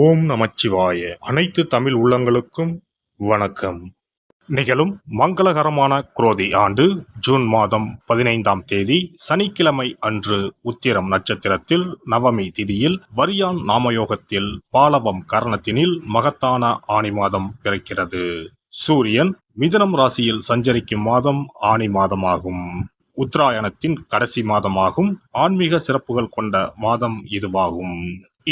ஓம் நமச்சிவாய. அனைத்து தமிழ் உள்ளங்களுக்கும் வணக்கம். நிகழும் மங்களகரமான குரோதி ஆண்டு ஜூன் மாதம் 15ஆம் தேதி சனிக்கிழமை அன்று உத்திரம் நட்சத்திரத்தில் நவமி திதியில் வரியான் நாமயோகத்தில் பாலவம் கரணத்தினில் மகத்தான ஆனி மாதம் பிறக்கிறது. சூரியன் மிதுனம் ராசியில் சஞ்சரிக்கும் மாதம் ஆனி மாதமாகும். உத்தராயணத்தின் கடைசி மாதமாகும். ஆன்மீக சிறப்புகள் கொண்ட மாதம் இதுவாகும்.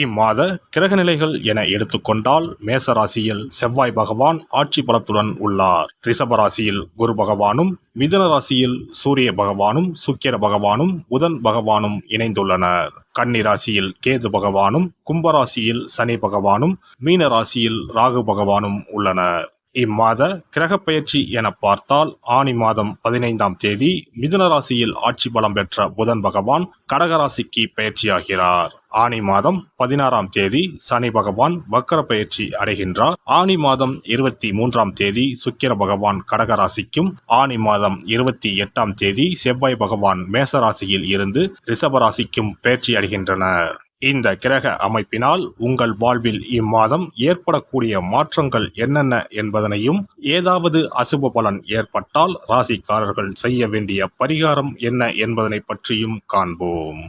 இம்மாத கிரகநிலைகள் என எடுத்துக்கொண்டால் மேச ராசியில் செவ்வாய் பகவான் ஆட்சி பலத்துடன் உள்ளார். ரிஷப ராசியில் குரு பகவானும், மிதுன ராசியில் சூரிய பகவானும், சுக்கிர பகவானும், புதன் பகவானும் இணைந்துள்ளனர். கன்னி ராசியில் கேது பகவானும், கும்பராசியில் சனி பகவானும், மீன ராசியில் ராகு பகவானும் உள்ளனர். இம்மாத கிரக பயிற்சி என பார்த்தால் ஆனி மாதம் 15ஆம் தேதி மிதுன ராசியில் ஆட்சி பலம் பெற்ற புதன் பகவான் கடகராசிக்கு பயிற்சியாகிறார். ஆனி மாதம் 16ஆம் தேதி சனி பகவான் வக்கர பயிற்சி அடைகின்றார். ஆனி மாதம் 23ஆம் தேதி சுக்கிர பகவான் கடகராசிக்கும், ஆனி மாதம் 28ஆம் தேதி செவ்வாய் பகவான் மேசராசியில் இருந்து ரிஷபராசிக்கும் பயிற்சி அடைகின்றனர். இந்த கிரக அமைப்பினால் உங்கள் வாழ்வில் இம்மாதம் ஏற்படக்கூடிய மாற்றங்கள் என்னென்ன என்பதனையும், ஏதாவது அசுப பலன் ஏற்பட்டால் ராசிக்காரர்கள் செய்ய வேண்டிய பரிகாரம் என்ன என்பதனை பற்றியும் காண்போம்.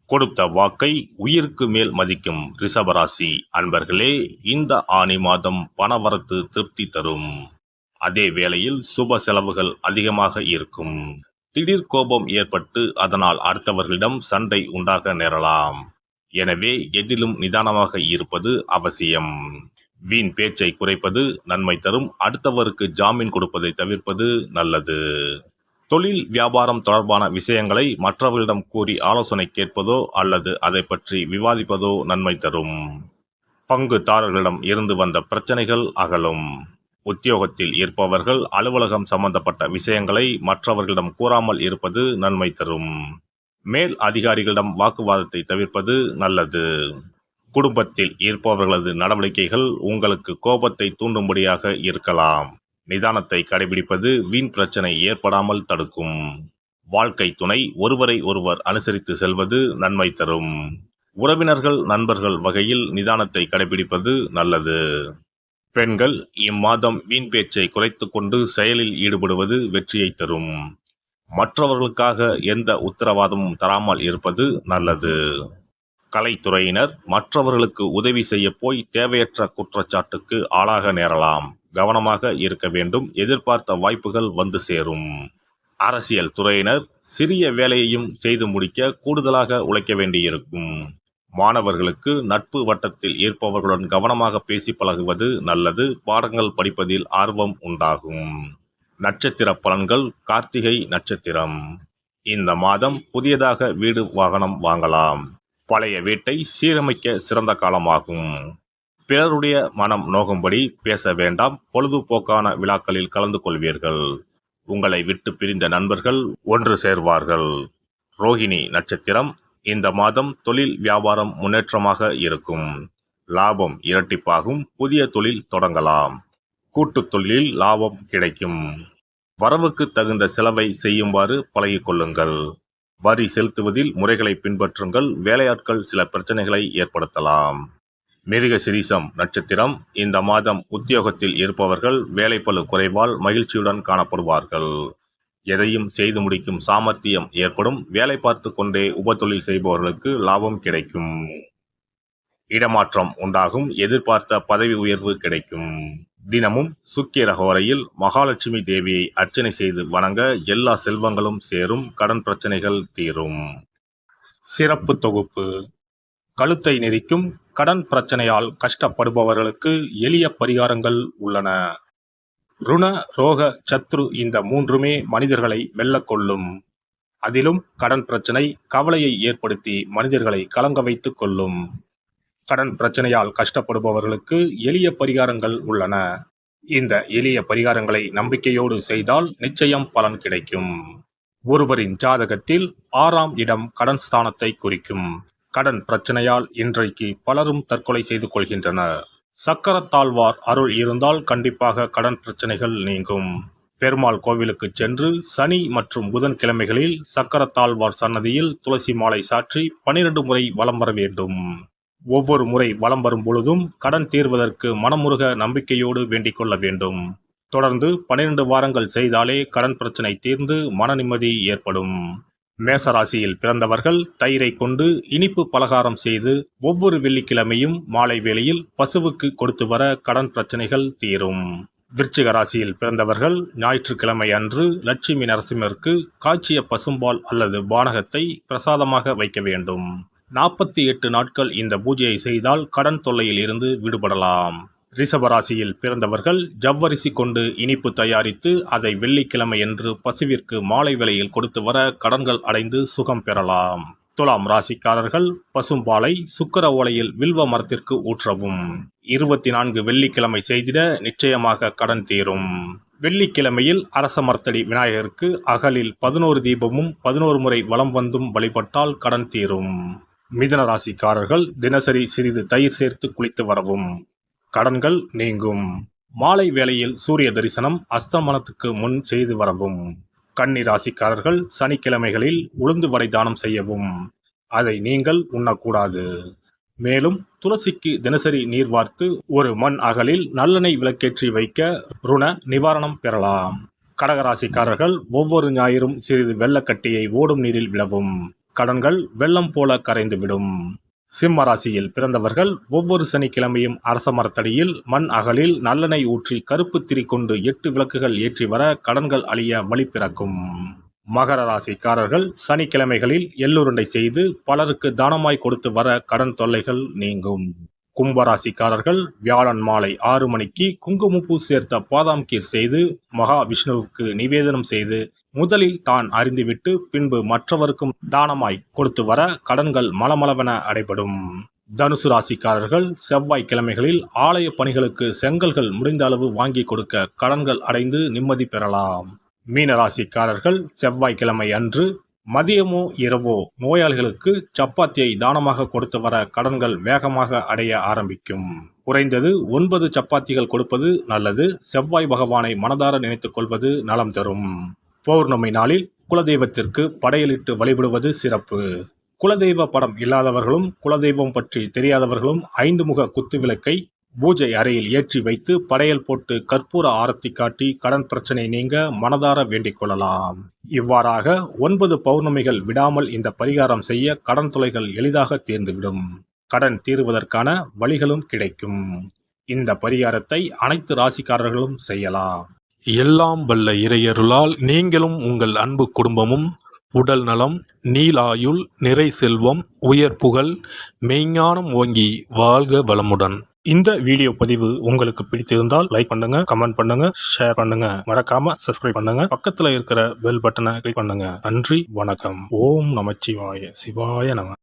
கொடுத்த வாக்கை உயிருக்கு மேல் மதிக்கும் ரிஷபராசி அன்பர்களே, இந்த ஆனி மாதம் பணவரத்து திருப்தி தரும். அதே வேளையில் சுப செலவுகள் அதிகமாக இருக்கும். திடீர் கோபம் ஏற்பட்டு அதனால் அடுத்தவர்களிடம் சண்டை உண்டாக நேரலாம். எனவே எதிலும் நிதானமாக இருப்பது அவசியம். வீண் பேச்சை குறைப்பது நன்மை தரும். அடுத்தவருக்கு ஜாமீன் கொடுப்பதை தவிர்ப்பது நல்லது. தொழில் வியாபாரம் தொடர்பான விஷயங்களை மற்றவர்களிடம் கூறி ஆலோசனை கேட்பதோ அல்லது அதை பற்றி விவாதிப்பதோ நன்மை தரும். பங்குதாரர்களிடம் இருந்து வந்த பிரச்சனைகள் அகலும். உத்தியோகத்தில் இருப்பவர்கள் அலுவலகம் சம்பந்தப்பட்ட விஷயங்களை மற்றவர்களிடம் கூறாமல் இருப்பது நன்மை தரும். மேல் அதிகாரிகளிடம் வாக்குவாதத்தை தவிர்ப்பது நல்லது. குடும்பத்தில் இருப்பவர்களது நடவடிக்கைகள் உங்களுக்கு கோபத்தை தூண்டும்படியாக இருக்கலாம். நிதானத்தை கடைபிடிப்பது வீண் பிரச்சனை ஏற்படாமல் தடுக்கும். வாழ்க்கை துணை ஒருவரை ஒருவர் அனுசரித்து செல்வது நன்மை தரும். உறவினர்கள் நண்பர்கள் வகையில் நிதானத்தை கடைபிடிப்பது நல்லது. பெண்கள் இம்மாதம் வீண் பேச்சை குறைத்து கொண்டு செயலில் ஈடுபடுவது வெற்றியை தரும். மற்றவர்களுக்காக எந்த உத்தரவாதமும் தராமல் இருப்பது நல்லது. கலைத்துறையினர் மற்றவர்களுக்கு உதவி செய்ய போய் தேவையற்ற குற்றச்சாட்டுக்கு ஆளாக நேரலாம். கவனமாக இருக்க வேண்டும். எதிர்பார்த்த வாய்ப்புகள் வந்து சேரும். அரசியல் துறையினர் சிறிய வேலையையும் செய்து முடிக்க கூடுதலாக உழைக்க வேண்டியிருக்கும். மாணவர்களுக்கு நட்பு வட்டத்தில் இருப்பவர்களுடன் கவனமாக பேசி பழகுவது நல்லது. பாடங்கள் படிப்பதில் ஆர்வம் உண்டாகும். நட்சத்திர பலன்கள். கார்த்திகை நட்சத்திரம். இந்த மாதம் புதியதாக வீடு வாகனம் வாங்கலாம். பழைய வீட்டை சீரமைக்க சிறந்த காலமாகும். பிறருடைய மனம் நோகும்படி பேச வேண்டாம். பொழுதுபோக்கான விழாக்களில் கலந்து கொள்வீர்கள். உங்களை விட்டு பிரிந்த நண்பர்கள் ஒன்று சேர்வார்கள். ரோகிணி நட்சத்திரம். இந்த மாதம் தொழில் வியாபாரம் முன்னேற்றமாக இருக்கும். லாபம் இரட்டிப்பாகும். புதிய தொழில் தொடங்கலாம். கூட்டு தொழிலில் லாபம் கிடைக்கும். வரவுக்கு தகுந்த செலவை செய்யுமாறு பழகிக் கொள்ளுங்கள். வரி செலுத்துவதில் முறைகளை பின்பற்றுங்கள். வேலையாட்கள் சில பிரச்சனைகளை ஏற்படுத்தலாம். மிருகசிரீசம் நட்சத்திரம். இந்த மாதம் உத்தியோகத்தில் இருப்பவர்கள் வேலைப்பளு குறைவால் மகிழ்ச்சியுடன் காணப்படுவார்கள். எதையும் செய்து முடிக்கும் சாமர்த்தியம் ஏற்படும். வேலை பார்த்து கொண்டே உபத்தொழில் செய்பவர்களுக்கு லாபம் கிடைக்கும். இடமாற்றம் உண்டாகும். எதிர்பார்த்த பதவி உயர்வு கிடைக்கும். தினமும் சுக்கிர ஹோரையில் மகாலட்சுமி தேவியை அர்ச்சனை செய்து வணங்க எல்லா செல்வங்களும் சேரும். கடன் பிரச்சனைகள் தீரும். சிறப்பு தொகுப்பு. கழுத்தை நெரிக்கும் கடன் பிரச்சனையால் கஷ்டப்படுபவர்களுக்கு எளிய பரிகாரங்கள் உள்ளன. ருண, ரோக, சத்ரு இந்த மூன்றுமே மனிதர்களை வெல்லக்கொள்ளும். அதிலும் கடன் பிரச்சனை கவலையை ஏற்படுத்தி மனிதர்களை கலங்க வைத்து கொள்ளும். கடன் பிரச்சனையால் கஷ்டப்படுபவர்களுக்கு எளிய பரிகாரங்கள் உள்ளன. இந்த எளிய பரிகாரங்களை நம்பிக்கையோடு செய்தால் நிச்சயம் பலன் கிடைக்கும். ஒருவரின் ஜாதகத்தில் 6ஆம் இடம் கடன் ஸ்தானத்தை குறிக்கும். கடன் பிரச்சனையால் இன்றைக்கு பலரும் தற்கொலை செய்து கொள்கின்றனர். சக்கரத்தாழ்வார் அருள் இருந்தால் கண்டிப்பாக கடன் பிரச்சனைகள் நீங்கும். பெருமாள் கோவிலுக்கு சென்று சனி மற்றும் புதன் கிழமைகளில் சக்கரத்தாழ்வார் சன்னதியில் துளசி மாலை சாற்றி 12 முறை வலம் வர வேண்டும். ஒவ்வொரு முறை வலம் வரும் பொழுதும் கடன் தீர்வதற்கு மனமுருக நம்பிக்கையோடு வேண்டிக் கொள்ள வேண்டும். தொடர்ந்து 12 வாரங்கள் செய்தாலே கடன் பிரச்சனை தீர்ந்து மன நிம்மதி ஏற்படும். மேசராசியில் பிறந்தவர்கள் தயிரை கொண்டு இனிப்பு பலகாரம் செய்து ஒவ்வொரு வெள்ளிக்கிழமையும் மாலை வேளையில் பசுவுக்கு கொடுத்து வர கடன் பிரச்சனைகள் தீரும். விருச்சிக ராசியில் பிறந்தவர்கள் ஞாயிற்றுக்கிழமை அன்று லட்சுமி நரசிம்மருக்கு காய்ச்சிய பசும்பால் அல்லது பானகத்தை பிரசாதமாக வைக்க வேண்டும். 48 நாட்கள் இந்த பூஜையை செய்தால் கடன் தொல்லையில் இருந்து விடுபடலாம். ரிஷபராசியில் பிறந்தவர்கள் ஜவ்வரிசி கொண்டு இனிப்பு தயாரித்து அதை வெள்ளிக்கிழமையன்று பசுவிற்கு மாலை வேளையில் கொடுத்து வர கடன்கள் அடைந்து சுகம் பெறலாம். துலாம் ராசிக்காரர்கள் பசும்பாலை சுக்கிர ஓலையில் வில்வ மரத்திற்கு ஊற்றவும். 24 வெள்ளிக்கிழமை செய்திட நிச்சயமாக கடன் தீரும். வெள்ளிக்கிழமையில் அரச மரத்தடி விநாயகருக்கு அகலில் 11 தீபமும் 11 முறை வலம் வந்தும் வழிபட்டால் கடன் தீரும். மிதுன ராசிக்காரர்கள் தினசரி சிறிது தயிர் சேர்த்து குளித்து வரவும். கடன்கள் நீங்கும். மாலை வேளையில் சூரிய தரிசனம் அஸ்தமனத்துக்கு முன் செய்து வரவும். கன்னி ராசிக்காரர்கள் சனிக்கிழமைகளில் உளுந்து வடை தானம் செய்யவும். அதை நீங்கள் உண்ணக்கூடாது. மேலும் துளசிக்கு தினசரி நீர் வார்த்து ஒரு மண் அகலில் நல்லெண்ணெய் விளக்கேற்றி வைக்க ருண நிவாரணம் பெறலாம். கடகராசிக்காரர்கள் ஒவ்வொரு ஞாயிறும் சிறிது வெள்ளக்கட்டியை ஓடும் நீரில் விடவும். கடன்கள் வெள்ளம் போல கரைந்துவிடும். சிம்ம ராசியில் பிறந்தவர்கள் ஒவ்வொரு சனிக்கிழமையும் அரச மரத்தடியில் மண் அகலில் நல்லெண்ணெய் ஊற்றி கருப்பு திரி கொண்டு 8 விளக்குகள் ஏற்றி வர கடன்கள் அழிய வழி பிறக்கும். மகர ராசிக்காரர்கள் சனிக்கிழமைகளில் எள்ளுருண்டை செய்து பலருக்கு தானமாய் கொடுத்து வர கடன் தொல்லைகள் நீங்கும். கும்பராசிக்காரர்கள் வியாழன் மாலை 6 மணிக்கு குங்குமப்பூ சேர்த்த பாதாம் கீர் செய்து மகா விஷ்ணுவுக்கு நிவேதனம் செய்து முதலில் தான் அறிந்துவிட்டு பின்பு மற்றவருக்கும் தானமாய் கொடுத்து வர கடன்கள் மலமளவென அடைபடும். தனுசு ராசிக்காரர்கள் செவ்வாய்க்கிழமைகளில் ஆலய பணிகளுக்கு செங்கல்கள் முடிந்த அளவு வாங்கி கொடுக்க கடன்கள் அடைந்து நிம்மதி பெறலாம். மீன ராசிக்காரர்கள் செவ்வாய்க்கிழமை அன்று மதியமோ இரவோ நோயாளிகளுக்கு சப்பாத்தியை தானமாக கொடுத்து வர கடன்கள் வேகமாக அடைய ஆரம்பிக்கும். குறைந்தது 9 சப்பாத்திகள் கொடுப்பது நல்லது. செவ்வாய் பகவானை மனதார நினைத்துக் கொள்வது நலம் தரும். பௌர்ணமி நாளில் குலதெய்வத்திற்கு படையலிட்டு வழிபடுவது சிறப்பு. குலதெய்வ படம் இல்லாதவர்களும் குலதெய்வம் பற்றி தெரியாதவர்களும் 5 முக குத்து விளக்கை பூஜை அறையில் ஏற்றி வைத்து படையல் போட்டு கற்பூர ஆரத்தி காட்டி கடன் பிரச்சனை நீங்க மனதார வேண்டிக் கொள்ளலாம். இவ்வாறாக 9 பௌர்ணமிகள் விடாமல் இந்த பரிகாரம் செய்ய கடன் தொல்லைகள் எளிதாக தீர்ந்துவிடும். கடன் தீர்வதற்கான வழிகளும் கிடைக்கும். இந்த பரிகாரத்தை அனைத்து ராசிக்காரர்களும் செய்யலாம். எல்லாம் வல்ல இறையருளால் நீங்களும் உங்கள் அன்பு குடும்பமும் உடல் நலம், நீலாயுள், நிறை செல்வம், உயர் புகழ், மெய்ஞானம் ஓங்கி வாழ்க வளமுடன். இந்த வீடியோ பதிவு உங்களுக்கு பிடித்திருந்தால் லைக் பண்ணுங்க, கமெண்ட் பண்ணுங்க, ஷேர் பண்ணுங்க, மறக்காம சப்ஸ்கிரைப் பண்ணுங்க, பக்கத்துல இருக்கிற பெல் பட்டனை கிளிக் பண்ணுங்க. நன்றி, வணக்கம். ஓம் நமச்சிவாய. சிவாய நம.